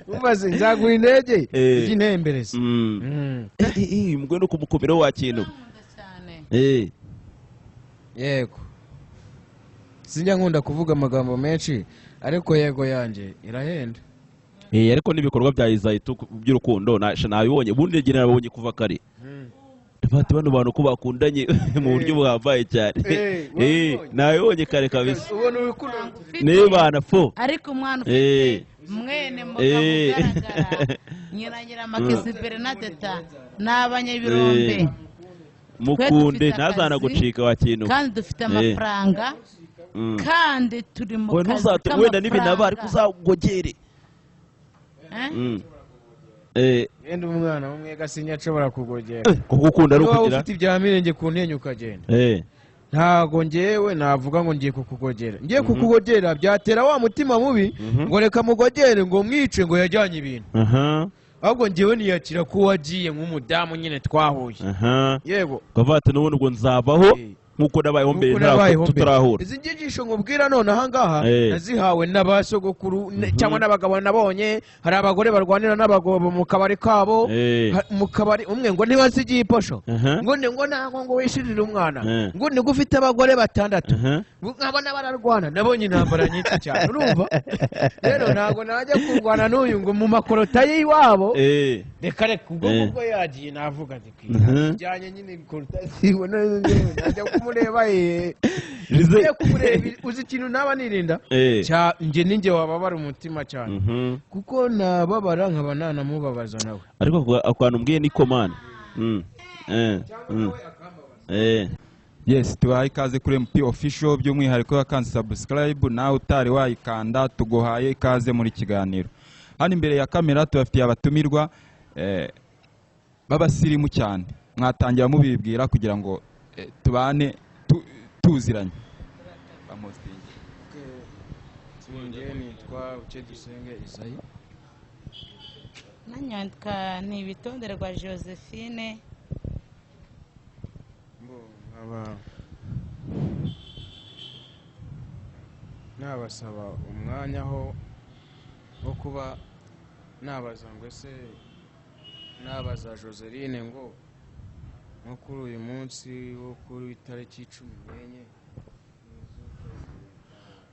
umaze nzaguha indege iginembereza mugwe no kumukomera wa kintu yego sinjya nkunda kuvuga amagambo menshi ariko yego yanje irahenda ariko n'ibikorwa bya Isayi by'urukundo nabibonye ubundi ngira nabonye kuva kare bati bano bantu ko bakundanye mu buryo buhambaye cyane nabibonye kare kabisa ubona urukundo n'ibana fo ariko umwana ufite mwene mugabo ugaragara nyiragira amakesi Bernadetta n'abanyabirombe mukunde ntazana gucika wa kintu kandi dufite amafaranga kandi turi mu kazi wenda n'ibinaba ariko uzagogere yenda umwana umwe gasinya ashobora kugogera kuko ukunda ari ukugira ufite ibya mirenge ku ntenyo ukagenda ntago ngewe navuga ngo ngiye kukugogera ngiye kukugogera byatera wa mutima mubi ngo reka mugogere ngo mwice ngo yajyanye ibintu ahubwo ngewe niyakira ko wagiye nk'umudamu nyine twahuye yego kavate n'ubundi ngo nzabaho nkuko nabayeho mbere ntabwo tutarahura izi nyigisho nkubwira none ahangaha nazihawe n'abasogokuru cyangwa n'abagabo nabonye hari abagore barwanira n'abagabo mu kabari kabo mu kabari umwe ngo ntibazigiye iposho ngo ntabwo ngo wishirire umwana ngo ni gufite abagore 6 nkabona bararwana nabonye intambara nyinshi cyane urumva rero ntabwo najya kurwana n'uyu ngo mu makorota y'iwabo reka ubwo yagiye navuga ati kijyanye nyine korota zibona najya kumureba uzi ikintu naba nirinda nge ninjye wababara umutima cyane kuko nababara nkaba nanamubabaza nawe ariko akantu mbwiye ni komana yes tubahaye ikaze kuri MP official by'umwihariko yakanze subscribe nawe utari wayikanda tuguhaye ikaze muri kiganiro hano imbere ya kamera tubafitiye abatumirwa babasirimu cyane mwatangira mubibwira kugira ngo tubane tuziranye nitwa Ucedusenge Isayi nanyandika ni ibitonderwa Josephine nabasaba umwanya ho wo kuba nabaza ngo ese nabaza Joseline ngo nko kuri uyu munsi wo kuri itariki 14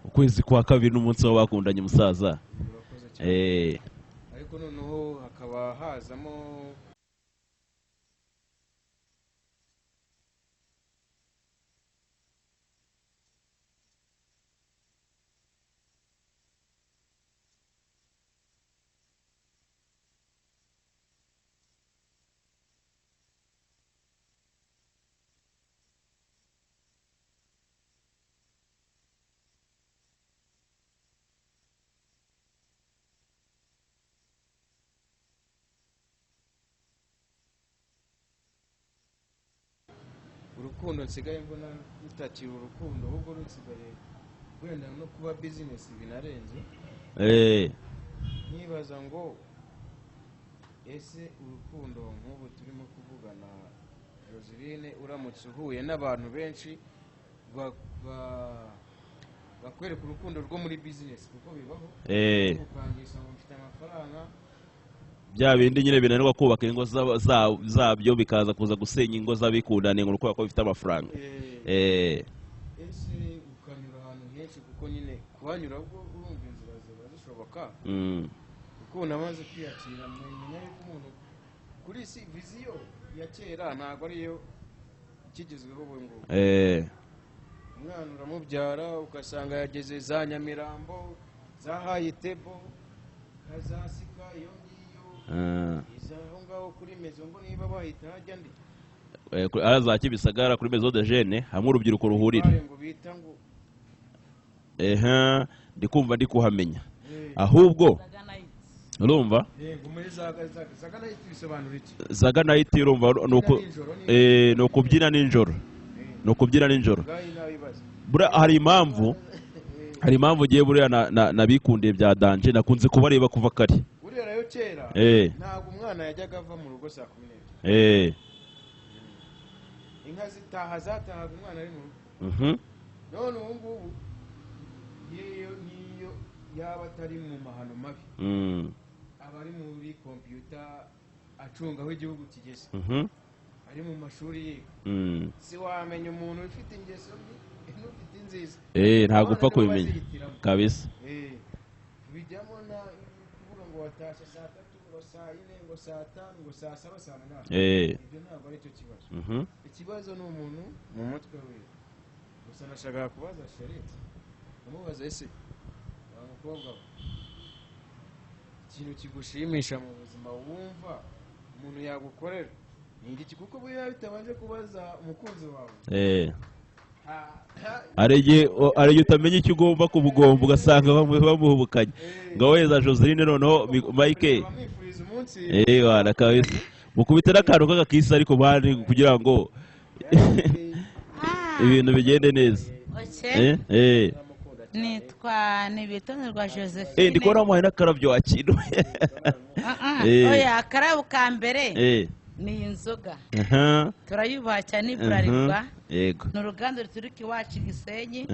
ukwezi kwa kabiri n'umunsi wo bakundanye musaza ariko noneho hakaba hazamo urukundo nsigaye mbona rutakira urukundo ahubwo rusigaye wenda no kuba business binarenze nibaza ngo ese urukundo nk'ubu turimo kuvugana Joseline uramutse uhuye n'abantu benshi bakwereka urukundo rwo muri business kuko bibaho ukangisha ngo mfite amafaranga bya bindi nyine binanirwa kubaka ingo zabyo bikaza kuza gusenya ingo z'abikundane ngo uko bifite amafaranga ese ukanyura ahantu henshi kuko nyine kuhanyura ubwo urumva inzira ziba zishoboka kuko unamaze kwiyakira menya yuko umuntu kuri si viziyo ya kera ntabwo ariyo ikigezweho ubu ngubu umwana uramubyara ugasanga yageze za Nyamirambo za Hayitebo kazasika iyo izaho ngaho kuri mezo ngo niba bahita hajya ndi araza Kibisagara kuri mezo de jeune hamwe urubyiruko ruhurira ndikumva ndi kuhamenya ahubwo urumva zaga night urumva no kubyina ninjoro hari impamvu giye buriya nabikundiye bya danje nakunze kubareba kuva kare kera ntabwo umwana yajyaga ava mu rugo saa 12 inka zatahaga umwana ari mu rugo none ubu ngubu niyo yaba atari mu mahano mabi abari muri computer acunga aho igihugu kigeze ari mu mashuri yiga si wamenya umuntu ufite ingeso mbi n'ufite inziza ntabwo upfa kubimenya kabisa bijyamo na kuvuga ngo watashe saa 3 ngo saa 4 ngo saa 5 ngo saa 7 saa 8 ibyo ntabwo ari cyo kibazo ikibazo ni umuntu mu mutwe we gusa nashaka kubaza Sherite amubaza ese umukobwa ikintu kigushimisha mu buzima wumva umuntu yagukorera ni iki kuko buya bitabanje kubaza umukunzi wawe arege utamenya icyo ugomba kubugomba ugasanga bamuhubukanye ngo weza Joseline noneho Mike wana kabisa mukubita n'akantu k'agakisa ariko bandi kugira ngo ibintu bigende neza nitwa nibitonirwa Josephine ndi kubona muhaye n'akarabyo wakintu oya akarabo ka mbere ni inzoga turayubaha cyane Bralirwa yego ni uruganda ruturuka iwacu Gisenyi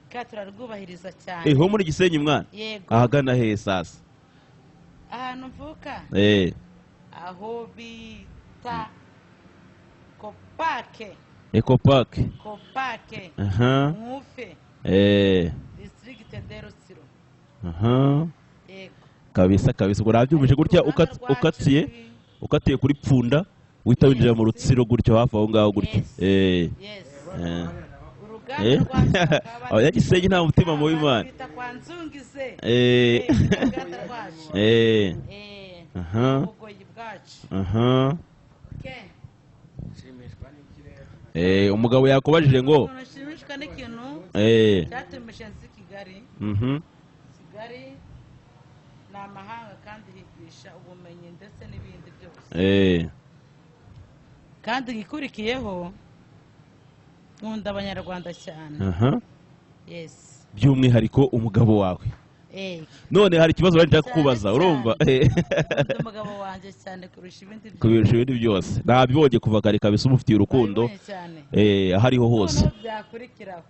kandi turarwubahiriza cyane ho muri Gisenyi mwana ahagana he sasa ahantu mvuka aho bita Kopake Mufe district de Rutsiro kabisa ubwo nabyumvise gutya ukatiye kuri Pfunda uhita winjira mu Rutsiro gutyo hafi aho ngaho gutyo Gisenyi nta mutima mubi Imana umugabo yakubajije ngo nshimishwa n'ikintu cyatumije nzi Kigali Kigali ni amahanga kandi higisha ubumenyi ndetse n'ibindi byose kandi gikurikiyeho nkunda abanyarwanda cyane by'umwihariko umugabo wawe none hari ikibazo bari kukubaza urumva umugabo wanjye cyane kurusha ibindi byose nabibonye kuva kare kabisa umufitiye urukundo aho ariho hose byakurikiraho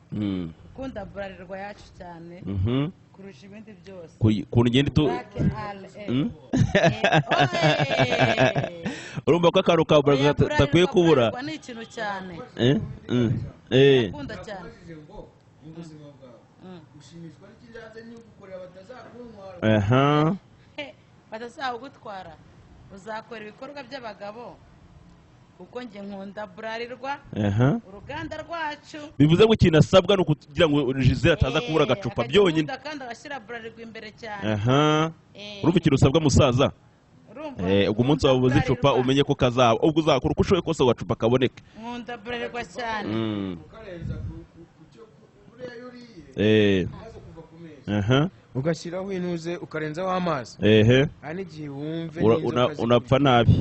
ukunda Bralirwa yacu cyane kurusha ibindi byose kuntu ngende urumva ko akantu ka Bralirwa takwiye kubura ni ikintu cyane ukunda cyane ushimishwa n'ikijanze n'ugukorera batazakuntwara batazagutwara uzakora ibikorwa by'abagabo kuko njye nkunda Bralirwa uruganda rwacu bivuze ngo ikintu asabwa ni ukugira ngo Gisele ataza kubura agacupa byonyine kandi agashyira Bralirwa imbere cyane urumva ikintu usabwa musaza ubwo umunsi wawe ubuze icupa umenye ko kazaba ubwo uzakora uko ushoboye kose agacupa kaboneke nkunda Bralirwa cyane ugashyiraho intuze ukarenzaho amazi hari n'igihe wumve unapfa nabi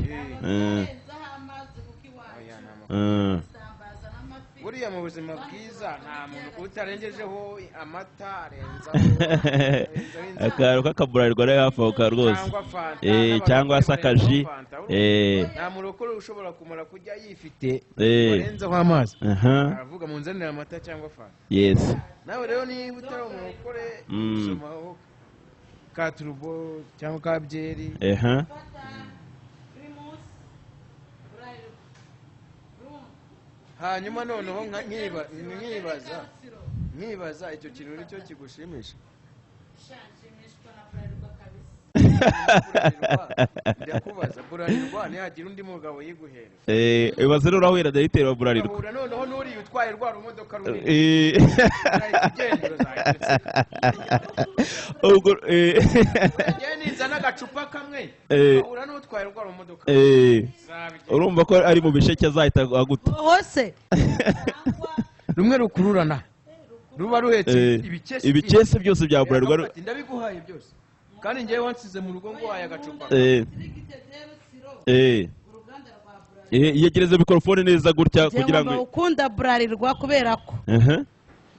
buriya mu buzima bwiza nta muntu utarengejeho amata arenzaho akantu k'akaburalirwa rero hafi aho ka rwose cyangwa se akaji nta murokore ushobora kumara kujya yifite arenzaho amazi aravuga mu nzanira amata cyangwa fanta nawe rero niba utari umurokore usomaho ka turubo cyangwa ka byeri hanyuma noneho nkibaza icyo kintu nicyo kigushimisha ndakubaza Bralirwa ntihagira undi mugabo yiguhera ibaze rero urahura dayiteri wa Bralirwa noneho n'uriya utwaye rwa rumodoka runini niza n'agacupa kamwe ahura n'utwaye rwa rumodoka urumva ko ari mu bisheke azahita aguta hose rumwe rukururana ruba ruhetse ibikese byose bya Bralirwa ndabiguhaye byose kandi ngewe wansize mu rugo ngo waye agacupa yegereze mikorofone neza gutya kugira ngo ukunda Bralirwa kubera ko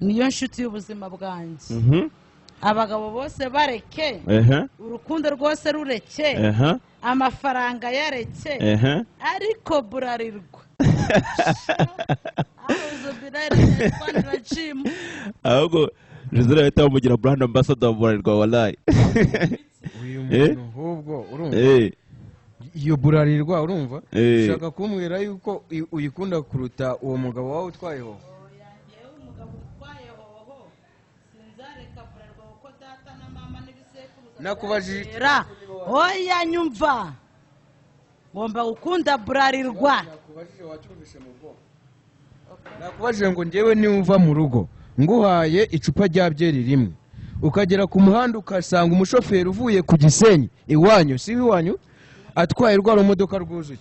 niyo nshuti y'ubuzima bwanjye abagabo bose bareke urukundo rwose rureke amafaranga yareke ariko Bralirwa ahubwo Gisele ahita bamugira brand ambassador wa Bralirwa wallahi. Uyu muntu ahubwo urumva iyo Bralirwa urumva ushaka kumbwira yuko uyikunda kuruta uwo mugabo wawe utwayeho. Nakubajije oya nyumva ngomba gukunda Bralirwa. Nakubajije ngo njyewe niwumva mu rugo nguhaye icupa rya byeri rimwe ukagera ku muhanda ukasanga umushoferi uvuye ku Gisenyi iwanyu si iwanyu atwaye rwa rumodoka rwuzuye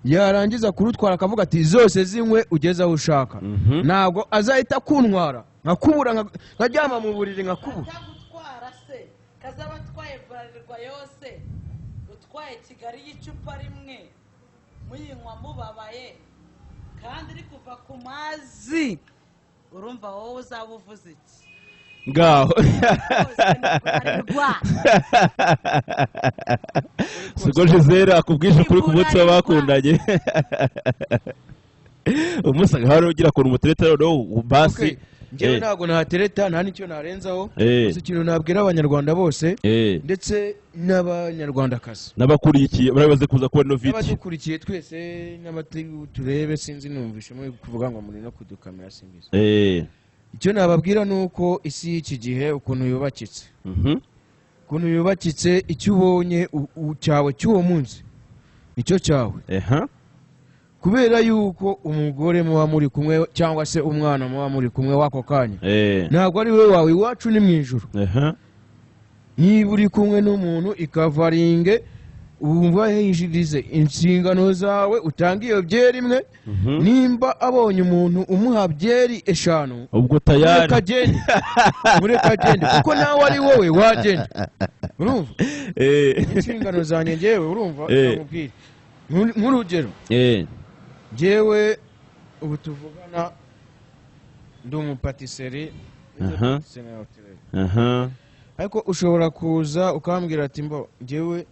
yarangiza kurutwara akavuga ati zose zinywe ugeze aho ushaka ntabwo azahita kuntwara nkakubura nkajyama mu buriri nkakubura kazaba atwaye Bralirwa yose utwaye Kigali y'icupa rimwe muyinywa mubabaye kandi iri kuva ku mazi urumva wowe uzaba uvuze iki ngaho siko Gisele akubwisha kuri ku munsi w'abakundanye umusaga hari ugira kuntu umutereta no basi njyewe ntabwo nahatereta nta nicyo narenzaho gusa ikintu nabwira abanyarwanda bose ndetse n'abanyarwandakazi n'abakurikiye barabaze kuza kubona video n'abadukurikiye twese n'amategu turebe sinzi numvishe muri kuvuga ngo muri no kudukamera simbizo icyo nababwira nuko isi y'iki gihe ukuntu yubakitse ukuntu yubakitse icyo ubonye cyawe cy'uwo munsi nicyo cyawe kubera yuko umugore muba muri kumwe cyangwa se umwana muba muri kumwe wako kanya ntabwo ari we wawe iwacu ni mu ijuru niba uri kumwe n'umuntu ikavaringe wumva hejirize inshingano zawe utanga iyo byeri imwe nimba abonye umuntu umuha byeri 5 ubwo tayari mureka agende kuko nawe ari wowe wagenda urumva inshingano zanjye njyewe urumva namubwira nk'urugero njyewe ubu tuvugana ndi umupatiseri ariko ushobora kuza ukambwira ati mbo njyewe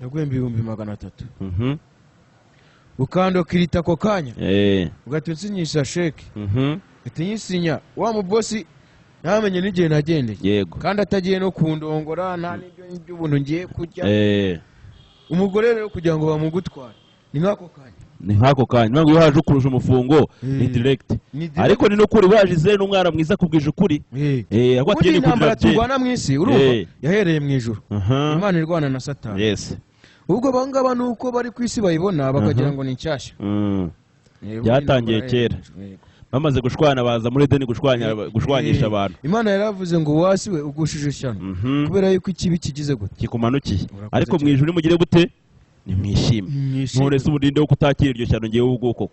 nagwemba 300 ukandokirita ako kanya ugatunsinyisha sheke atinyisinya wa mu bosi ntamenye n'igihe nagendeye kandi atagiye no kundongora nta n'ibyo by'ubuntu ngiye kujya umugore rero kugira ngo bamugutware ni nk'ako kanya ntabwo iyo haje ukuruje umufungo ni direct ariko ni no kuri baje Gisele n'umwana mwiza kubwije ukuri ubundi intambara turwana mu isi urumva yahereye mu ijuru Imana irwana na Satani ubwo bangaba nuko bari ku isi bayibona bakagira ngo ni nshyashya byatangiye kera bamaze gushwana baza muri Edeni gushwanyisha abantu Imana yaravuze ngo wasi we ugushije ishyano kubera yuko ikibi kigize gute kikumanukiye ariko mu ijuru mugire gute nimwishime none se umurinde wo kutakira iryo cyano ngiye ubwoko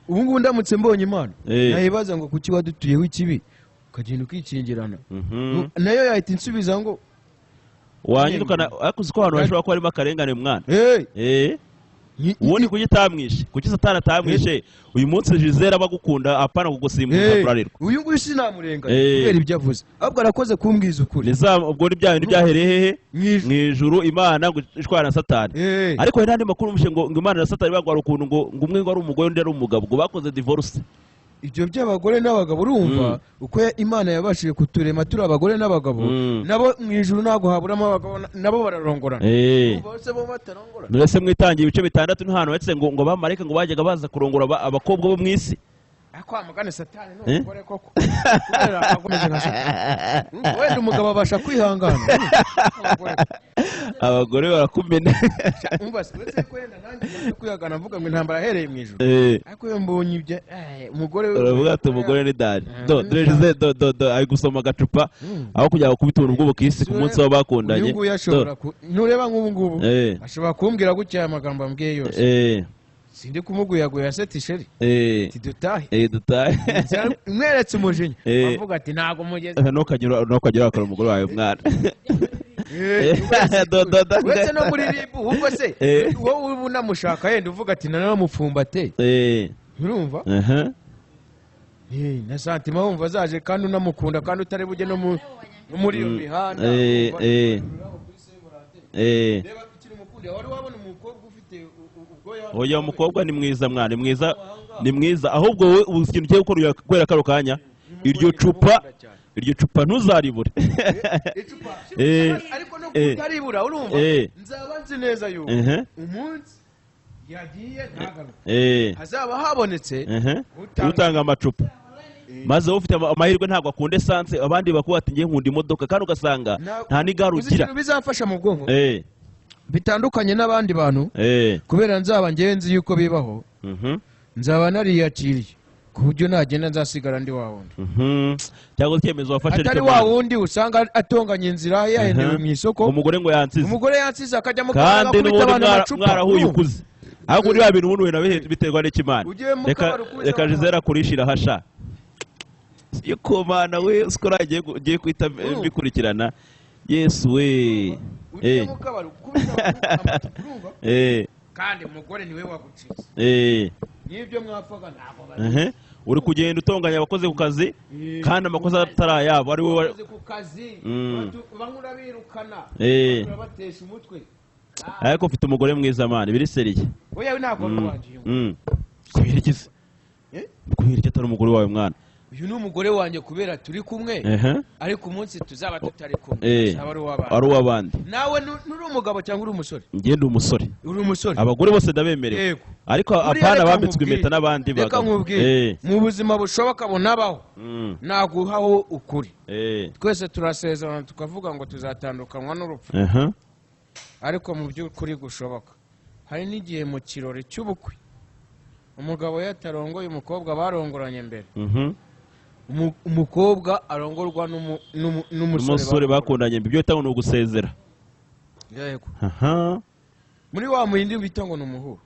ubu ngubu ndamutse mbonye Imana nayibaza ngo kuki wadutuyeho ikibi ukagenda ukikingirana nayo yahita insubiza ngo wanyirukana akuzi ko abantu bashobora kuba arimo akarengane mwana ubundi kuki utamwishe kuki Satani atamwishe uyu munsi Gisele abagukunda apana kugusimbuza Bralirwa uyu nguyu sinamurenganya kubera ibyo avuze ahubwo arakoze kumbwiza ukuri ubwo ni bya bintu byahereye hehe mu ijuru Imana ishwana na Satani ariko hari n'andi makuru umushe ngo Imana na Satani bagwara ukuntu ngo umwe ngo ari umugore undi ari umugabo ngo bakoze divorce ibyo by'abagore n'abagabo urumva uko Imana yabashije kuturema turi abagore n'abagabo nabo mu ijuru ntago haburamo abagabo nabo bararongorana bose bo batarongorana none mwitangiye ibice 6 n'ahantu wetse ngo bamareka ngo bajyaga baza kurongora abakobwa bo mu isi akwa mugane Satani n'umugore koko kubera agomeze nka Satani wenda umugabo abasha kwihangana abagore barakumena umva se kwenda nanjye kwihangana mvuga ngo intambara yahereye mu ijuru ariko yo mbonye ibyo umugore uravuga ati umugore ni dani Gisele ari gusoma agacupa aho kujya gukubita ubuntu bw'ubukisi ku munsi w'abakundanye uyu nguyu yashobora ntureba nk'ubu ngubu ashobora kumbwira gutya amagambo ambwiye yose sindi kumuguyaguya seti sheri tidutahe dutahe mweretse umujinya avuga ati ntago mugeze ntukagire wakora umugore wawe mwana wese no muri ribu ubwo se wowe ubu namushaka yenda uvuga ati nanamupfumbate urumva na santima wumva zaje kandi unamukunda kandi utari bujye no muri iyo mihanda wari wabona umukobwa ufite oya umukobwa ni mwiza mwana ni mwiza ahubwo wowe ikintu cyo gukora kubera karo kanya iryo cupa iryo cupa ntuzaribure ariko no kutaribura urumva nzaba nzi neza yuko umunsi yagiye ntagaruke hazaba habonetse utanga amacupa maze ufite amahirwe ntabwo akunda esanse abandi bakuba ati ngiye nkunda imodoka kandi ugasanga nta n'igare ugira bizamfasha mu bwonko bitandukanye n'abandi bantu kubera nzaba ngenzi yuko bibaho nzaba nariyakiriye ku buryo nagenda nzasigara ndi wa wundi cyangwa icyemezo wafashe atari wa wundi usanga atonganya inzira yahendewe mu isoko umugore ngo yansize akajya mu kanwa kandi n'ubundi mwarahuye ukuze ahubwo uriya bintu ubundi nawe biterwa n'ikimana reka jizera kurishira hasha yuko mana we sikora giye kwita bikurikirana yesu we kandi umugore niwe wagucitse nibyo mwafaga ntabwo uri kugenda utonganya abakozi ku kazi kandi amakosa atari ayabo ari wowe ku kazi bamwe urabirukana urabatesha umutwe ariko ufite umugore mwiza mani biri seriye oya ntabwo wangiye kubera iki se kubera iki atari umugore wawe mwana uyu ni umugore wanjye kubera turi kumwe ariko umunsi tuzaba tutari kumwe ari uw'abandi nawe nturi umugabo cyangwa uri umusore ngende umusore uri umusore abagore bose ndabemerewe ariko apana bambitswe impeta n'abandi reka nkubwire mu buzima bushoboka bunabaho naguhaho ukuri twese turasezerana tukavuga ngo tuzatandukanywa n'urupfu ariko mu by'ukuri gushoboka hari n'igihe mu kirori cy'ubukwe umugabo yatarongoye umukobwa barongoranye mbere umukobwa arongorwa n'umusore bakundanye ibyo bita ngo ni ugusezera yego muri wa muhindi bita ngo ni umuhuro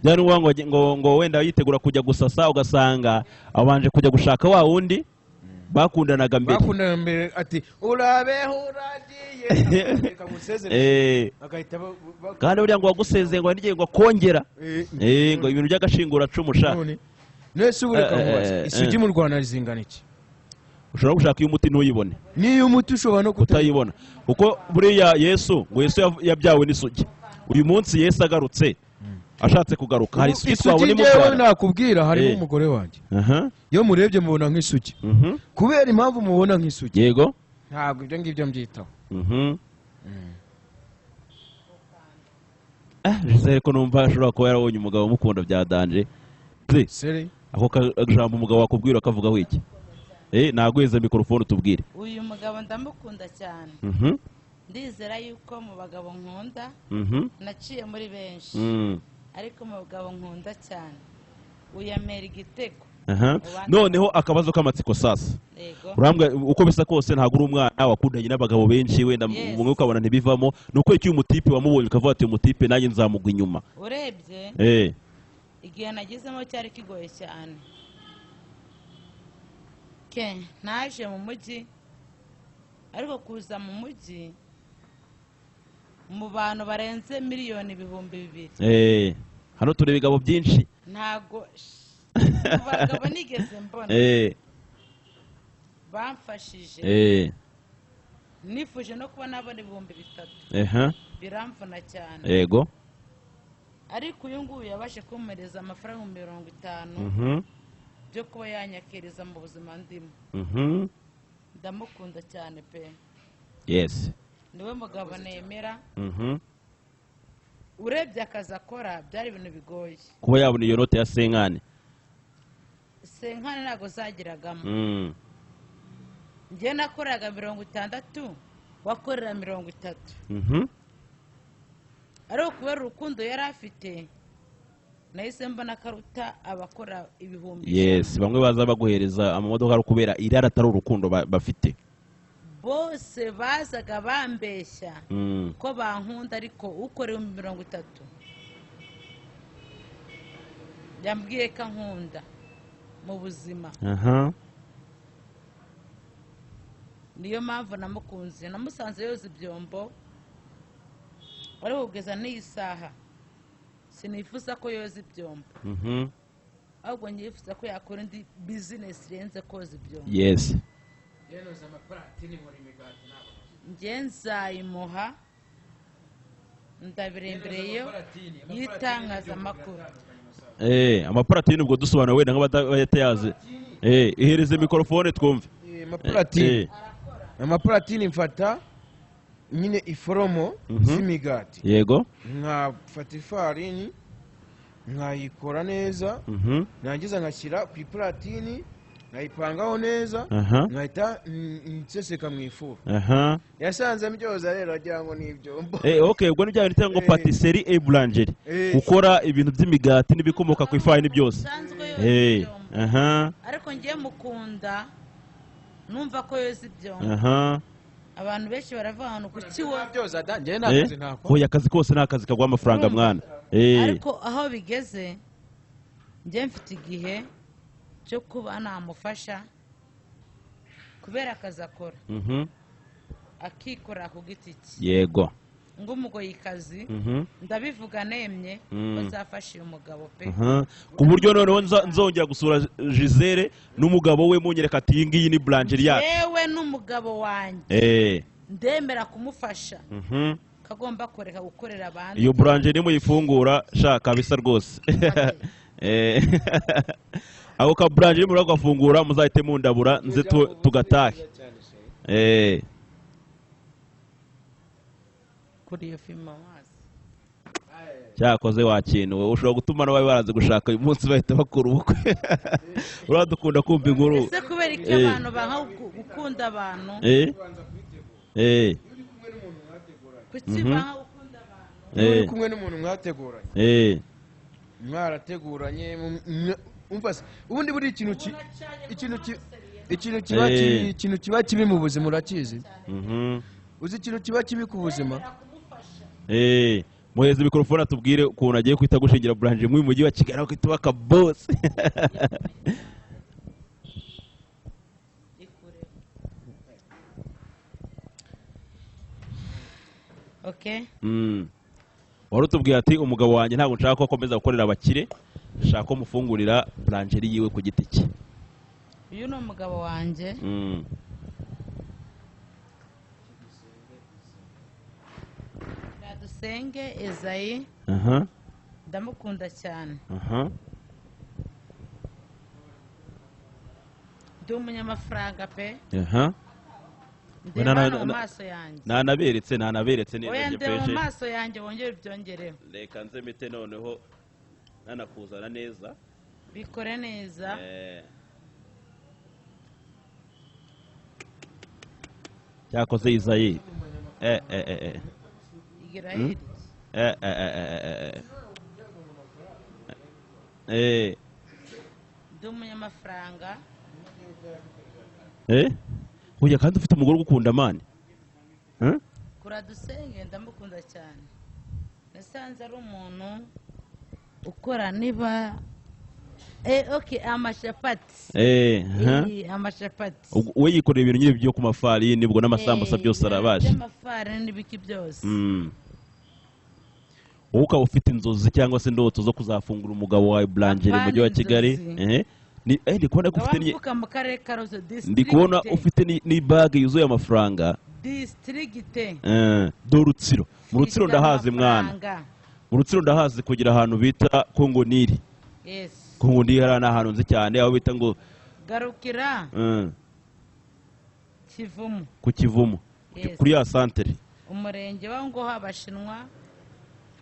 byari ngo wenda yitegura kujya gusasa ugasanga abanje kujya gushaka wa wundi bakundanaga mbere ati urabeho uragiye reka gusezerera kandi burya ngo wagusezeye ngo n'igihe ngo akongera ngo ibintu by'agashingura cumusha nese ubu reka mubaze isugi mu Rwanda rizingana iki ushobora gushaka iyo umuti ntuyibone niyo umuti ushobora no kutayibona kuko buriya Yesu ngo Yesu yabyawe n'isugi uyu munsi Yesu agarutse ashatse kugaruka hari isugi twabona mu Rwanda nakubwira harimo umugore wanjye iyo murebye mubona nk'isugi kubera impamvu mubona nk'isugi yego ntabwo ibyo ngibyo mbyitaho Gisele ko numva ashobora kuba yarabonye umugabo umukunda bya danje ako kajambo umugabo wakubwira akavugaho iki nagweze mikrofone tubwire uyu mugabo ndamukunda cyane ndizera yuko mu bagabo nkunda naciye muri benshi ariko mu bagabo nkunda cyane uyamera igitego noneho akabazo k'amatsiko sasa urambwa uko bisa kose ntabwo uri umwana wakundanye n'abagabo benshi wenda umwe ukabona ntibivamo ni uko iyo umutipe wamubonye ukavuga ati umutipe nanjye nzamugwa inyuma urebye igihe nagezemo cyari kigoye cyane naje mu mujyi ariko kuza mu mujyi mu bantu barenze miliyoni 200,000 hano tureba ibigabo byinshi ntago abagabo nigeze mbona bamfashije nifuje no kuba nabona 3,000 biramvuna cyane yego ariko uyu nguyu yabashe kumpereza amafaranga 50 byo kuba yanyakiriza mu buzima ndimo ndamukunda cyane pe yes niwe mugabo nemera urebye akazi akora byari ibintu bigoye kuba yabona iyo note ya senkane ntabwo zagiragamo njye nakoraga 60 wakorera 30 ariko kubera urukundo yari afite nahise mbona karuta abakora 1,000 yes bamwe baza baguhereza amamodoka ari kubera irara atari urukundo bafite bose bazaga bambeshya ko bankunda ariko ukorewe 30 yambwiye ko nkunda mu buzima niyo mpamvu namukunze namusanze yoza ibyombo wari kugeza n'iyi saha sinifuza ko yoza ibyombo ahubwo nyifuza ko yakora indi bizinesi irenze koza ibyombo yes njye nzayimuha ndabirembereyo y'itangazamakuru amaparatini ubwo dusobanura wenda nk'abatayazi ihereze mikorofone twumve. amapulatini mfata nyine iforomo z'imigati. Yego. nkafata ifarini nkayikora neza, nangiza ngashyira ku ipulatini nkayipangaho neza, nkahita nseseka mu ifuru. yasanze mbyoza rero agira ngo ni ibyombo. Okay, ubwo nibyo bita ngo patisserie et boulangerie, gukora ibintu by'imigati n'ibikomoka ku ifarini byose. ariko ngiye mukunda numva ko yoza ibyombo. abantu benshi baravuga ngo kuki wo byoza danjye nakazi ntako. Hoya akazi kose nakazi kagwa amafaranga mwana. ariko aho bigeze njye mfite igihe cyo kuba namufasha kubera akazi akora, akikora ku giti cye. Yego. ng'umugoyikazi ndabivuga nemye bazafasha uyu mugabo pe. ku buryo noneho nzongera gusura Gisele n'umugabo we munyereka ati iyi ngiyi ni boulangerie yacu. yewe n'umugabo wanjye ndemera kumufasha, kagomba kureka gukorera abandi. iyo boulangerie muyifungura shaka bisa rwose. ako ka boulangerie muragafungura muzahite mundabura nze tugatahe. kuri iyo filime amazi cyakoze wakintu ushobora gutuma n'abawe baraze gushaka uyu munsi bahita bakora ubukwe. uradukunda kumva inkuru. ese kubera icyo abantu banga gukunda abantu kuki banga gukunda abantu uri kumwe n'umuntu mwateguranye, mwarateguranye ubundi buri ikintu kiba kibi mu buzima urakizi. uzi ikintu kiba kibi ku buzima. muheze mikorofone atubwire ukuntu agiye kwita gushingira boulangerie mu mujyi wa Kigali aho kwita baka bose. wari utubwiye ati umugabo wanjye ntabwo nshaka ko akomeza gukorera abakire, nshaka ko mufungurira boulangerie yiwe ku giti cye. uyu ni umugabo wanjye. dusenge Ezayi ndamukunda cyane. ndi umunyamafaranga pe. ndeba mu maso yanjye. nanaberetse neza. oya ndeba mu maso yanjye wongere byongereho. reka nze mite noneho nanakuzana neza. bikore neza. cyakoze Izayi. ndi umunyamafaranga. Hoya kandi ufite umugore ugukunda mani. kuradusenge ndamukunda cyane. nasanze ari umuntu ukora niba amashapati. amashapati. we yikorera ibintu nyine byo ku mafarini nibwo n'amasambusa byose arabasha. amafarini n'ibiki byose. wowe ukaba ufite inzozi cyangwa se indoto zo kuzafungura umugabo wawe boulangerie mu mujyi wa Kigali. ndi kubona ko ufite ndi kubona ufite n'ibage yuzuye amafaranga. distrigite. do Rutsiro. mu Rutsiro ndahazi mwana. mu Rutsiro ndahazi kugira ahantu bita Kongoniri. Kongoniri hari ahantu nzi cyane aho bita ngo garukira Kivumu. ku Kivumu kuri ya santere. umurenge wa ngo habashinwa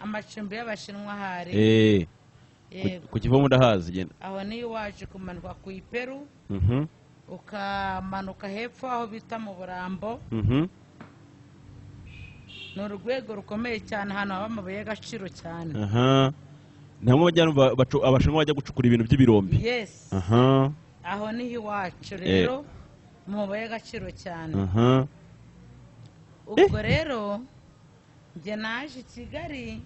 amacumbi y'abashinwa hari. ku Kivumu ndahazi genda. aho ni waje kumanuka ku Iperu. ukamanuka hepfo aho bita mu Burambo. ni urwego rukomeye cyane ahantu haba amabuye y'agaciro cyane. nabo abashinwa bajya gucukura ibintu by'ibirombe. aho niho iwacu rero mu mabuye y'agaciro cyane. ubwo rero njye naje i Kigali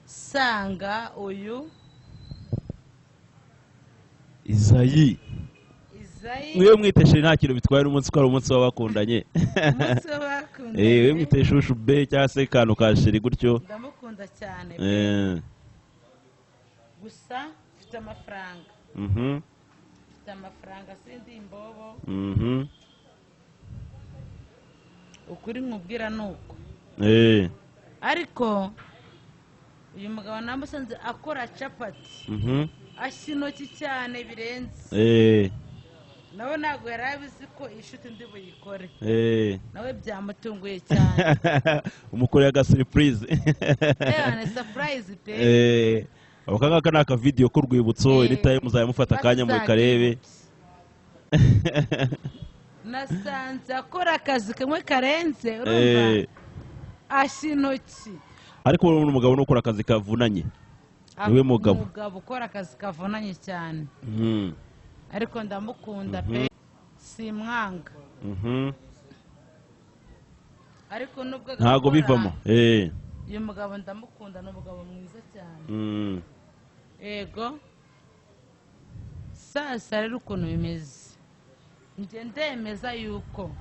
sanga uyu Izayi. mwe mwiteshe nta kintu bitwaye n'umunsi ko ari umunsi w'abakundanye. we mwiteshe ushube cyangwa se kantu ka sheri gutyo. ndamukunda cyane. gusa mfite amafaranga. mfite amafaranga sindi imbobo. ukuri nkubwira ni uko. ariko uyu mugabo namusanze akora capati. ashya intoki cyane birenze. nawe ntabwo yari abizi ko inshuti ndi buyikore eh nawe byamutunguye cyane umukoreye aga surprise ni surprise pe aka ngaka ni aka video k'urwibutso anytime muzayamufata akanya mu karebe nasanze akora akazi kamwe karenze urumva asha intoki ariko uwo mugabo n'ukora akazi kavunanye niwe mugabo ukora akazi kavunanye cyane ariko ndamukunda pe simwanga ariko nubwo ntago bivamo uyu mugabo ndamukunda ni umugabo mwiza cyane yego sasa rero ukuntu bimeze njye ndemeza yuko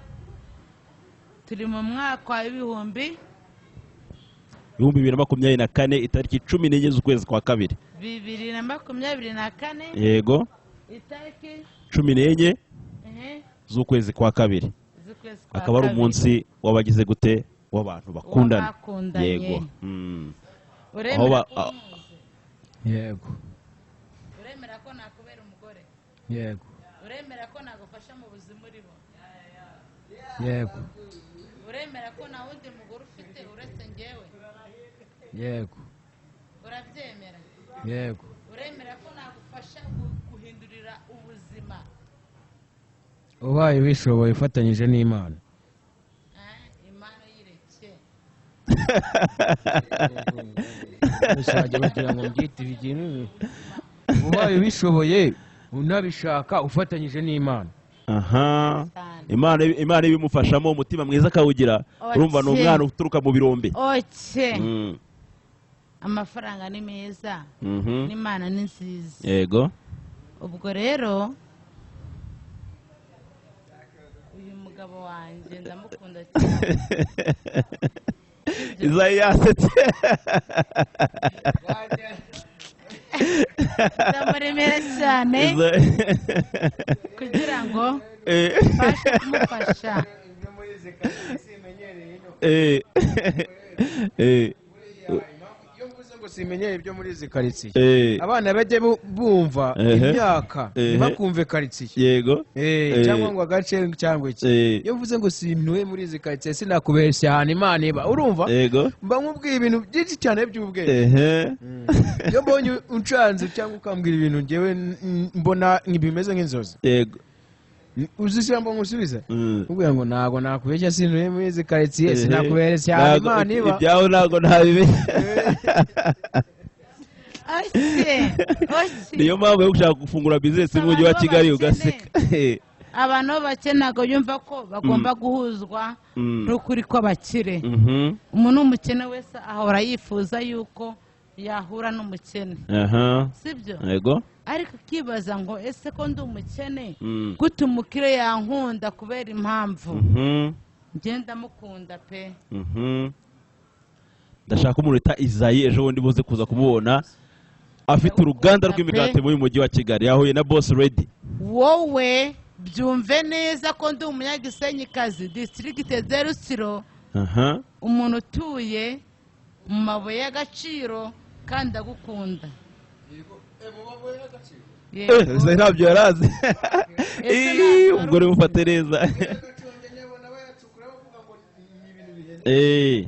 turi mu mwaka wa 2024 itariki 14 z'ukwezi kwa kabiri 2024 yego itariki 14 z'ukwezi kwa kabiri akaba ari umunsi wabagize gute w'abantu bakundana yego yego uremera ko nakubera umugore yego uremera ko nagufasha mu buzima urimo yego uremera ko nta wundi mugore ufite uretse njyewe yego urabyemera yego uremera ko nagufasha guhindurira ubuzima ubaye wishoboye ufatanyije n'Imana Imana yireke ushaka bagira ngo mbyite ibintu ubaye wishoboye unabishaka ufatanyije n'Imana aha Imana ibimufashamo umutima mwiza akawugira urumva ni umwana uturuka mu birombe amafaranga ni meza n'Imana ni nziza yego ubwo rero uyu mugabo wanjye ndamukunda cyane Izayi yasetse ndamuremera cyane kugira ngo mbashe kumufasha simenyeye ibyo muri izi karitsiye abana bajye bumva imyaka ntibakumve karitsiye yego cyangwa ngo agace cyangwa iki iyo mvuze ngo sinuye muri izi karitsiye sinakubeshya ahantu Imana iba urumva mba nkubwiye ibintu byinshi cyane by'ubwenge iyo mbonye uncanze cyangwa ukambwira ibintu ngewe mbona bimeze nk'inzozi yego uzi ijambo ngusubiza ubwira ngo ntago nakubeshya sinuye muri izi karitsiye sinakubeshya ahantu Imana iba ibyawe ntago ntabimenya niyo mpamvu yo gushaka gufungura bizinesi mu mujyi wa Kigali ugaseka abantu bake ntabwo yumva ko bagomba guhuzwa n'ukuri kw'abakire umuntu w'umukene wese ahora yifuza yuko yahura n'umukene sibyo yego ariko ukibaza ngo ese ko ndi umukene gute umukire yankunda kubera impamvu ngenda mukunda pe ndashaka umuntu wita Izayi ejo bundi buze kuza kumubona afite uruganda rw'imigati mu mujyi wa Kigali yahuye na boss ready wowe byumve neza ko ndi umunyagisenyikazi district Zerusiro umuntu utuye mu mabuye y'agaciro kandi agukunda Izayi ntabyo yarazi umugore mufate neza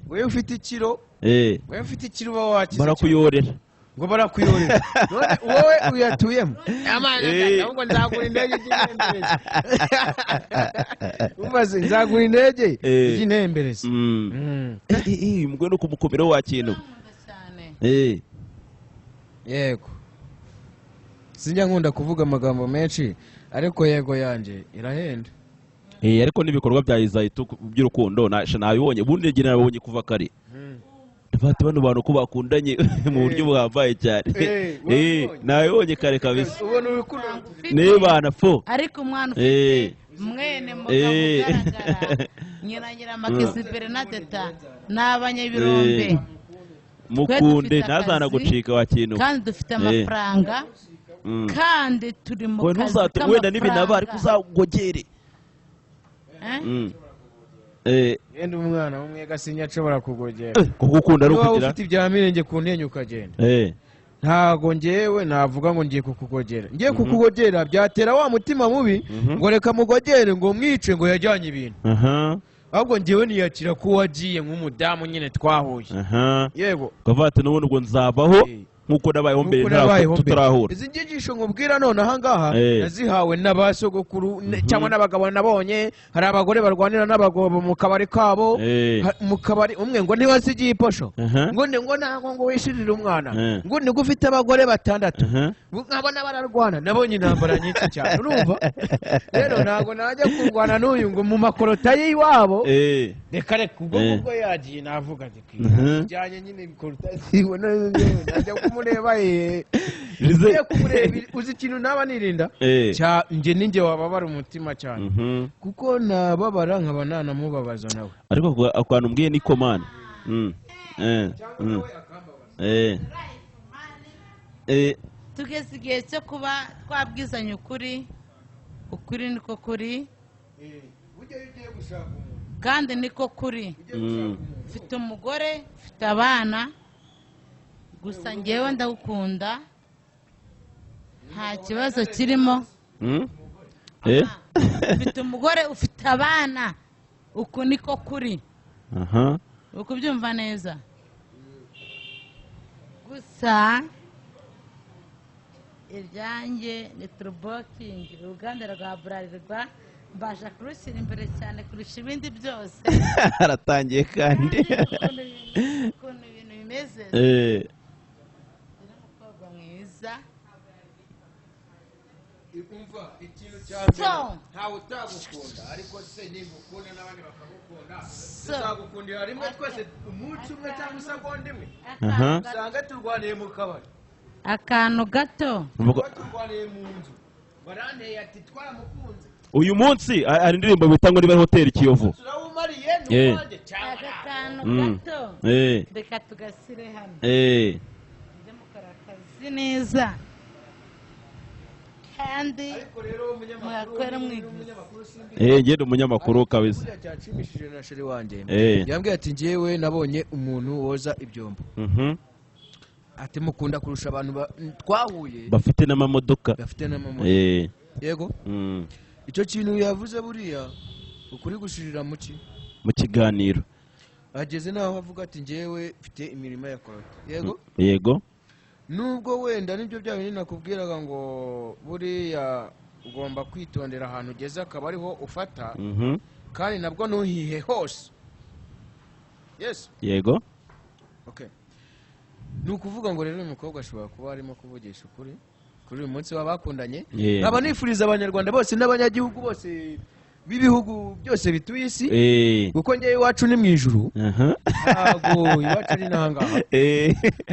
wewe ufite ikiro wewe ufite ikiro uba wakize barakuyorera ngo barakuyorera wowe uyatuyemo ahubwo nzagura indege y'intemberezi umaze nzagura indege y'intemberezi umugore no kumukomeraho wa kintu yego sinjya nkunda kuvuga amagambo menshi ariko yego yanjye irahenda ariko n'ibikorwa bya Izayi by'urukundo nabibonye ubundi ngira nabonye kuva kare bati bano bantu ko bakundanye mu buryo buhambaye cyane nabibonye kare kabisa ubona urukundo n'ibana fo ariko umwana ufite mwene mugabo ugaragara nyina amakesi Bernadetta n'abanyabirombe mukunde ntazana gucika wa kintu kandi dufite amafaranga kandi turi mu kazi k'amafaranga wenda n'ibinaba ariko uzagogere yenda umwana w'umwega sinya ashobora kugogera kugukunda ari ukugira ufite ibya mirenge ku ntenyo ukagenda ntago ngewe navuga ngo ngiye kukugogera, ngiye kukugogera byatera wa mutima mubi ngo reka mugogere ngo mwice ngo yajyanye ibintu, ahubwo ngewe niyakira ko wagiye nk'umudamu nyine twahuye. Yego kavate n'ubundi ngo nzabaho nkuko nabayeho mbere tutarahura. Izi nyigisho nkubwira none aha ngaha nazihawe n'abasogokuru cyangwa n'abagabo nabonye. Hari abagore barwanira n'abagabo mu kabari kabo, mu kabari umwe ngo ntiwasigiye iposho, ngo ntago ngo wishirire umwana, ngo ni gufite abagore 6 nkabona bararwana. Nabonye intambara nyinshi cyane urumva. Rero ntago najya kurwana n'uyu ngo mu makorota y'iwabo, reka reka ubwo yagiye navuga ati kijyanye nyine bikorota siwe najya kumureba uzi ikintu naba nirinda nge ninjye wababara umutima cyane, kuko nababara nkaba nanamubabaza nawe. Ariko akantu mbwiye ni komana tugeze igihe cyo kuba twabwizanya ukuri. Ukuri niko kuri kandi niko kuri. Mfite umugore, mfite abana, gusa ngewe ndagukunda, nta kibazo kirimo. Mfite umugore, ufite abana, uku niko kuri. Uku byumva neza. Gusa iryanjye ni turubokingi, uruganda rwa Bralirwa mbasha kurushyira imbere cyane kurusha ibindi byose. Aratangiye kandi ukuntu ibintu bimeze. Uri umukobwa mwiza. Umva ikintu cyane ntawe utagukunda, ariko se niba ukunda n'abandi bakagukunda tuzagukundira rimwe twese umunsi umwe cyangwa isegonda imwe. Usanga turwaniye mu kabari akantu gato, turwaniye mu nzu baranteye ati twaramukunze. Uyu munsi hari indirimbo bita ngo niba hoteli Kiyovu. Turawumariye n'uwanjye cyane. Akantu gato reka tugasire hano njye mukora akazi neza kandi mwakwera mwigize. Ngende umunyamakuru kabisa. Cyashimishije na sheri wanjye yambwiye ati ngewe nabonye umuntu woza ibyombo, ati mukunda kurusha abantu twahuye bafite n'amamodoka. Yego icyo kintu yavuze buriya ukuri gushirira mu kiganiro. Ageze naho avuga ati ngewe mfite imirimo ya korota. Yego nubwo wenda nibyo bya bintu nakubwiraga ngo buriya ugomba kwitondera ahantu ugeze akaba ariho ufata, kandi nabwo ntuhihe hose. Yes yego ni ukuvuga ngo rero uyu mukobwa ashobora kuba arimo kuvugisha ukuri kuri uyu munsi w'abakundanye. Nkaba nifuriza abanyarwanda bose n'abanyagihugu bose b'ibihugu byose bituye isi, kuko ngewe iwacu ni mu ijuru, ntabwo iwacu ni n'ahangaha.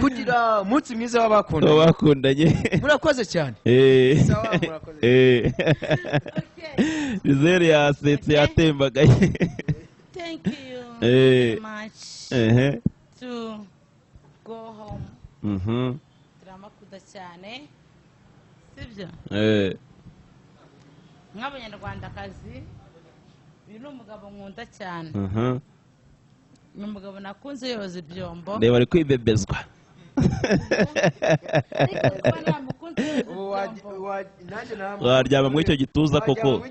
Kugira umunsi mwiza w'abakundanye. Murakoze cyane. Rizere yasetse yatembagaye. Thank you very much to go home. Turamakunda cyane sibyo? Nk'abanyarwandakazi uyu ni umugabo nkunda cyane. Ni umugabo nakunze yoza ibyombo. Reba ari kwibebezwa. Waryama muri icyo gituza koko.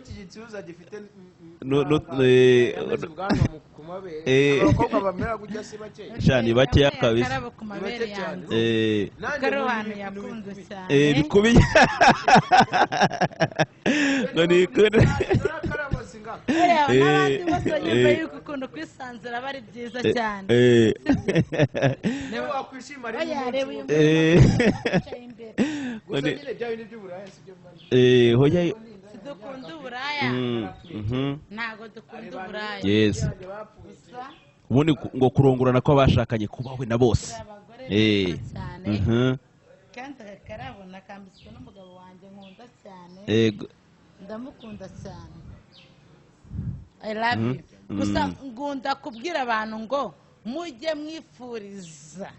Abakobwa bamera gujya si bake. Shani bakeya kabisa. Karuhanu yakunze cyane. Bikubiye. None ikunda. N'abandi bose nyuma y'uko ukunda kwisanzura bari byiza cyane. Niba wakwishima rero uyu imbere. Gusa nyine bya bintu by'uburaya sibyo mbari. Hoya dukunda uburaya. Ntago dukunda uburaya. Yes. Ubundi ngo kurongorana ko bashakanye kubawe na bose. Kandi karabona kambitswe n'umugabo wanjye nkunda cyane. Ndamukunda cyane. I love you. Gusa ngunda kubwira abantu ngo mujye mwifuriza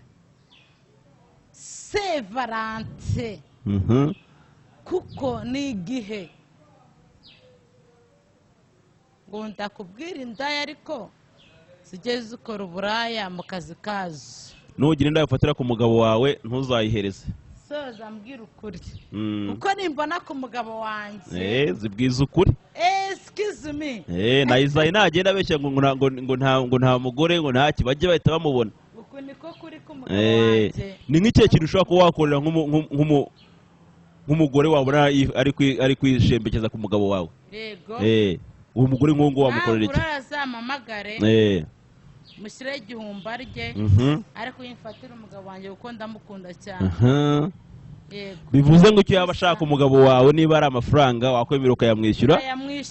Saint Valentin. Kuko ni igihe ngunda kubwira indaya ariko zigeze ukora uburaya mu kazi kazo. Nugira indaya ufatira ku mugabo wawe ntuzayihereze. soza mbwira ukuri kuko nimbona ku mugabo wanjye zibwiza ukuri excuse me na Isayi nagenda abeshya ngo nta mugore ngo ntaki bajye bahita bamubona uko niko kuri ku mugabo wanjye ni nk'ikihe kintu ushobora kuba wakorera nk'umugore wabona ari kwishembekeza ku mugabo wawe yego uwo mugore nk'uwo nguwo wamukorera iki azamamagare mushyire igihumbi rye ariko yimfatire umugabo wanjye kuko ndamukunda cyane bivuze ngo icyo yaba ashaka umugabo wawe niba ari amafaranga wakwemera ukayamwishyura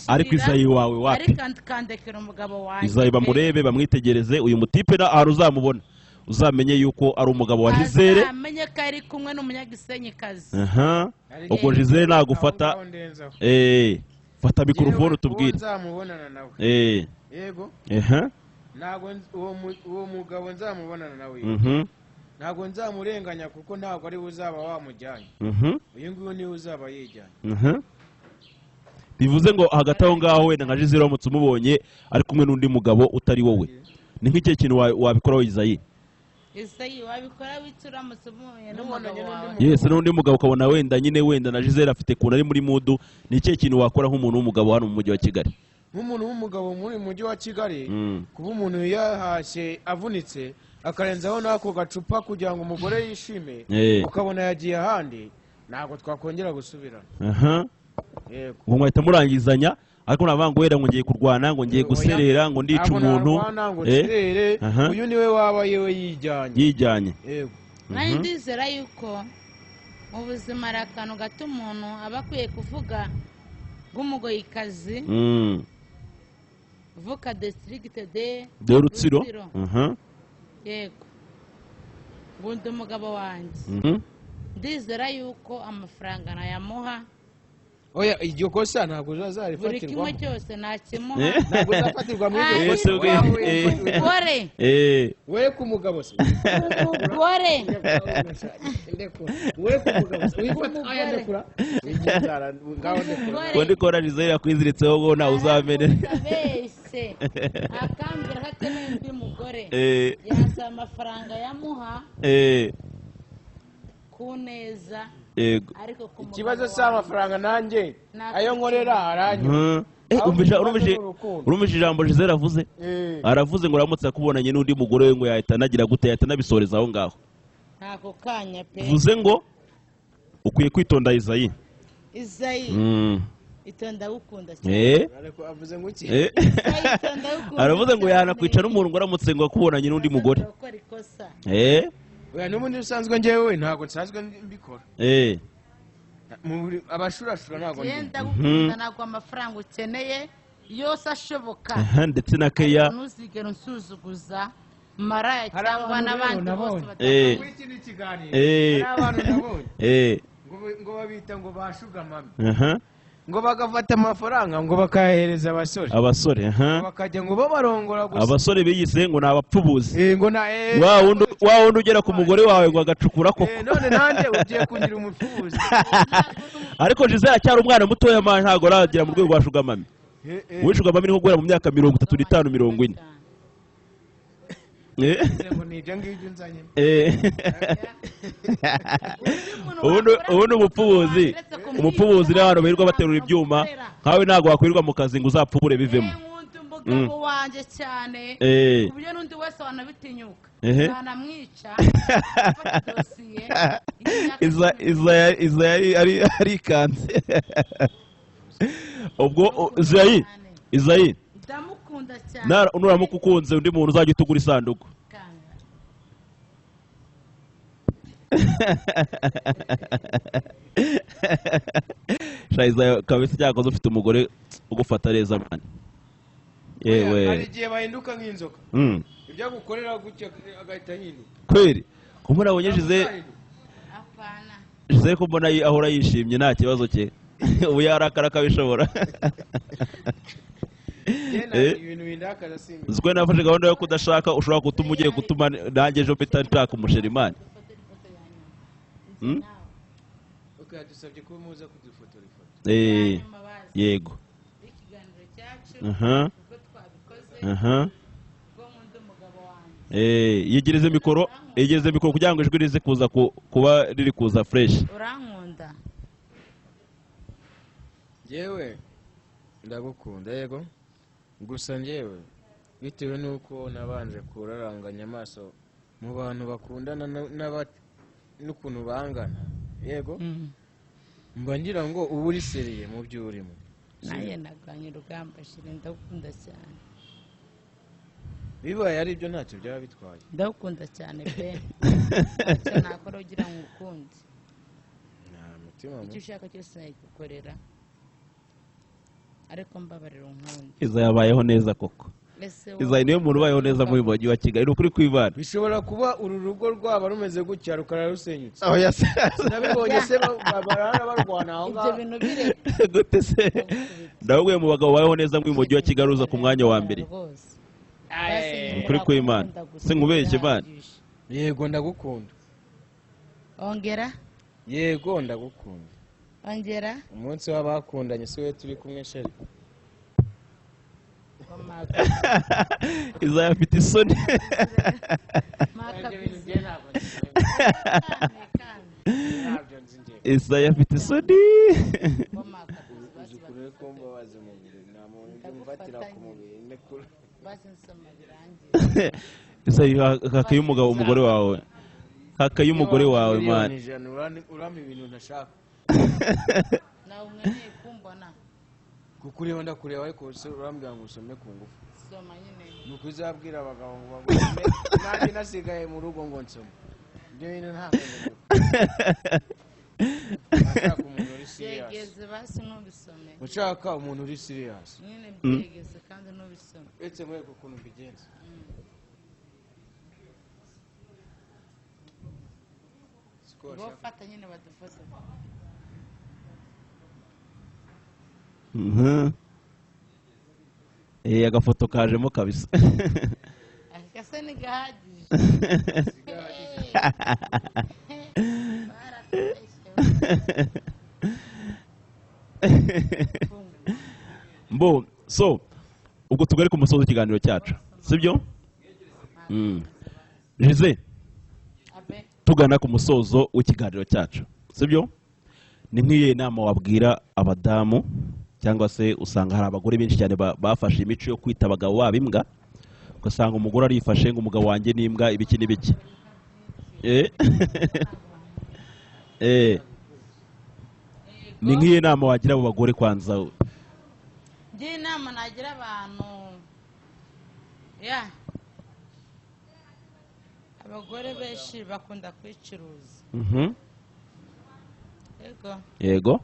ariko Isayi wawe wapi ariko kandekera umugabo wanjye Isayi bamurebe bamwitegereze uyu mutipe ahantu uzamubona uzamenye yuko ari umugabo wa Gisele amenye ko ari kumwe n'umunyagisenyikazi ubwo Gisele nagufata fata mikrofone utubwire nzamubonana nawe yego ntabwo uwo mugabo nzamubonana nawe ntabwo nzamurenganya kuko ntabwo ari we uzaba wamujyanye uyu nguyu niwe uzaba yijyanye bivuze ngo hagati aho ngaho wenda nka Gisele uramutse umubonye ari kumwe n'undi mugabo utari wowe ni nk'ikihe kintu wabikoraho Isayi wabikora bityo uramutse umubonye n'umugabo wawe yesi n'undi mugabo ukabona wenda na Gisele afite kuntu ari muri mudu ni ikihe kintu wakora nk'umuntu w'umugabo hano mu mujyi wa Kigali nk'umuntu w'umugabo muri mujyi wa Kigali kuba umuntu yahashye avunitse akarenzaho n'ako gacupa kugira ngo umugore yishime ukabona yagiye ahandi ntabwo twakongera gusubirana yego ngo mwahita murangizanya ariko navuga ngo wenda ngo ngiye kurwana ngo ngiye guserera ngo ndica umuntu uyu niwe waba yewe yijyanye yego nanjye ndizera yuko mu buzima ari akantu gato umuntu aba akwiye kuvuga nk'umugoyikazi vuka district de Rutsiro yego ngundi umugabo wanjye ndizera yuko amafaranga nayamuha oya iryo kosa ntabwo uzazarifatirwa buri kimwe cyose nakimuha ntabwo uzafatirwa muri iryo kosa umugore we ku mugabo se umugore we ku mugabo se wifata aya ndekura ngo ndikora Gisele yakwiziritseho ngo nawe uzamenera bese akambwira ko akeneye undi mugore yasaba amafaranga yamuha ku neza ikibazo cy'amafaranga nanjye ayo nkorera aranyura urumvise ijambo Gisele avuze aravuze ngo uramutse akubonanye n'undi mugore we ngo yahita anagira gute yahita anabisoreza aho ngaho ntako kanya pe bivuze ngo ukwiye kwitonda Isayi itonda gukunda cyane avuze ngo iki aravuze ngo yanakwica n'umuntu ngo aramutse ngo akubonanye n'undi mugore n'ubundi usanzwe njyewe ntabwo nsanzwe mbikora abashurashura ntabwo ngenda gukunda ntabwo amafaranga ukeneye yose ashoboka ndetse na keya ntuzigere unsuzuguza maraya cyangwa n'abandi bose muri iki ni ikiganiro hari abantu nabonye ngo babita ngo bashugamame ngo bagafata amafaranga ngo bakayahereza abasore bakajya ngo babarongora gusa abasore biyise ngo ni abapfubuzi ngo wa wundi ugera ku mugore wawe ngo agacukura koko none nanjye ugiye kugira umupfubuzi ariko Gisele acyari umwana mutoya manje ntabwo aragera mu rwego rwa shugamami wishugamami ni nko guhera mu myaka 35 40 ubundi umupfubuzi n'abantu birirwa baterura ibyuma nkawe ntabwo wakwirirwa mu kazi ngo uzapfubure bivemo umugabo wanjye cyane ku buryo n'undi wese wanabitinyuka ntanamwica iza yari arikanze ubwo Isayi ndamukunda cyane nuramuka ukunze undi muntu uzajya utugura isanduku Isayi kabisa cyakoze ufite umugore ugufata neza mani yewe hari igihe bahinduka nk'inzoka ibyo gukorera gutya agahita yindi kweri kumura abonye Gisele ko mbona ahora yishimye nta kibazo cye ubu yarakara akabishobora uziko nafashe gahunda yo kudashaka ushobora gutuma ugiye gutuma nanjye ejo mpita nshaka umusherimani dusabye ko muza kudufotora ifoto yego ikiganiro cyacu uko twabikoze ko nkunda umugabo wanjye yegereze mikoro kugira ngo ijwi rize kuza kuba riri kuza fresh. urankunda Njyewe ndagukunda yego, gusa njyewe bitewe nuko nabanje kuraranganya amaso mu bantu bakundana n'ukuntu bangana yego, mba ngira ngo uba uri seriye mu byo urimo. nanjye naganye urugamba shire ndagukunda cyane. Bibaye ari ibyo ntacyo byaba bitwaye. Ndagukunda cyane pe. Icyo nakora ugira ngo ukunde. Nta mutima. Icyo ushaka cyose nayigukorera. Ariko mbabarira unkunde. Iza yabayeho neza koko. Iza niyo muntu ubayeho neza mu mujyi wa Kigali ukuri kwibana. Bishobora kuba uru rugo rwaba rumeze gutya rukara rusenyutse. Oh yes. Nabibonye se barara barwana aho ngaho. Ibyo bintu bire. Gute se? Ndabwiye mu bagabo bayeho neza mu mujyi wa Kigali uza ku mwanya wa mbere. Ukuri kw'Imana. Se nkubeshye bana. Yego ndagukunda. Ongera? Yego ndagukunda. Ongera? Umunsi w'abakundanye siwe turi kumwe sheri. Iza afite isoni. Iza afite isoni. Isa hakaye umugabo umugore wawe. Hakaye umugore wawe man. Urama ibintu ntashaka. Nawe umweneye kumbona. Kukureba ndakureba ariko se urambwira ngo usome kungufu. Soma nyine. Nukuzabwira abagabo ngo nanjye nasigaye mu rugo ngo nsome. Ibyo bintu ntabwo. Ushaka umuntu uri serious. Yegeze basi ntubisome. Ushaka umuntu uri serious. Nyine byegeze kandi ntubisome. Etse mwe ukuntu mbigenza. Ngo fata nyine badufata. Agafoto kajemo kabisa. Akase ni gahagije. Mbo so ubwo tugari ku musozo w'ikiganiro cyacu sibyo? Jize tugana ku musozo w'ikiganiro cyacu sibyo? Ni nk'iyo nama wabwira abadamu cyangwa se usanga hari abagore benshi cyane bafashe imico yo kwita abagabo babo imbwa, ugasanga umugore arifashe ngo umugabo wanjye ni imbwa ibiki n'ibiki. Ni nk'iyo nama wagira abo bagore kwanza? Ngiye inama nagira abantu abagore benshi bakunda kwicuruza. Yego.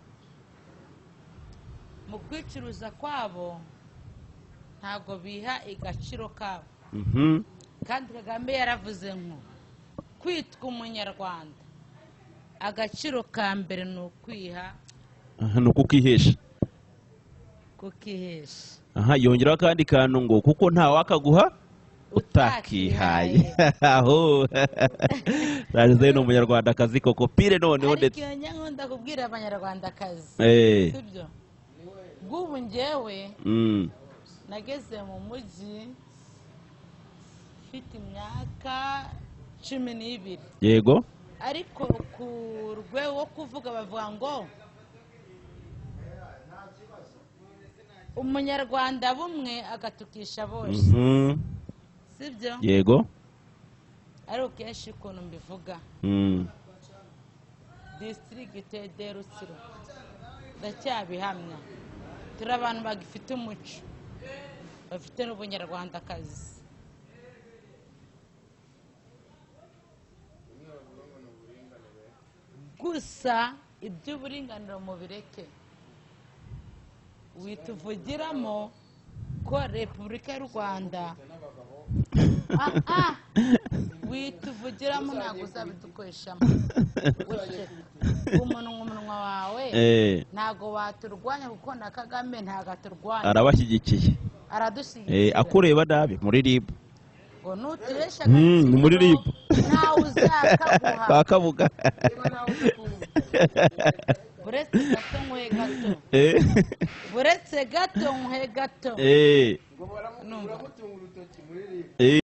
Mu kwicuruza kwabo ntago biha igaciro kabo. Kandi Kagame yaravuze ngo kwitwa umunyarwanda agaciro ka mbere ni ukwiha. Ni ukukihesha. Kukihesha. Yongeraho akandi kantu ngo kuko nta wakaguha utakihaye. Aho Rajize ni umunyarwandakazi koko pire noneho ndetse. Ariko nkunda kubwira abanyarwandakazi. Sibyo? Bw'ubu njyewe nageze mu mujyi mfite imyaka 12. Yego. Ariko ku rwego wo kuvuga bavuga ngo umunyarwanda bumwe agatukisha bose. Sibyo? Yego. Ariko kenshi ukuntu mbivuga district de Rutsiro ndacyabihamya turi abantu bagifite umuco bafite n'ubunyarwandakazi. Gusa iby'uburinganire mu bireke wituvugiramo ko Repubulika y'u Rwanda wituvugiramo ntabwo uzabidukoreshamo. Umunwa wawe ntabwo waturwanya kuko na Kagame ntabwo aturwanya. Arabashyigikiye. Aradushyigikiye. Akureba nabi muri RIB. Ngo nutubesha muri RIB. ntawe uzakaguha. Bakavuga. Buretse gato nkwe gato. Buretse gato nkwe gato. Ngo baramutunga urutoki muri RIB.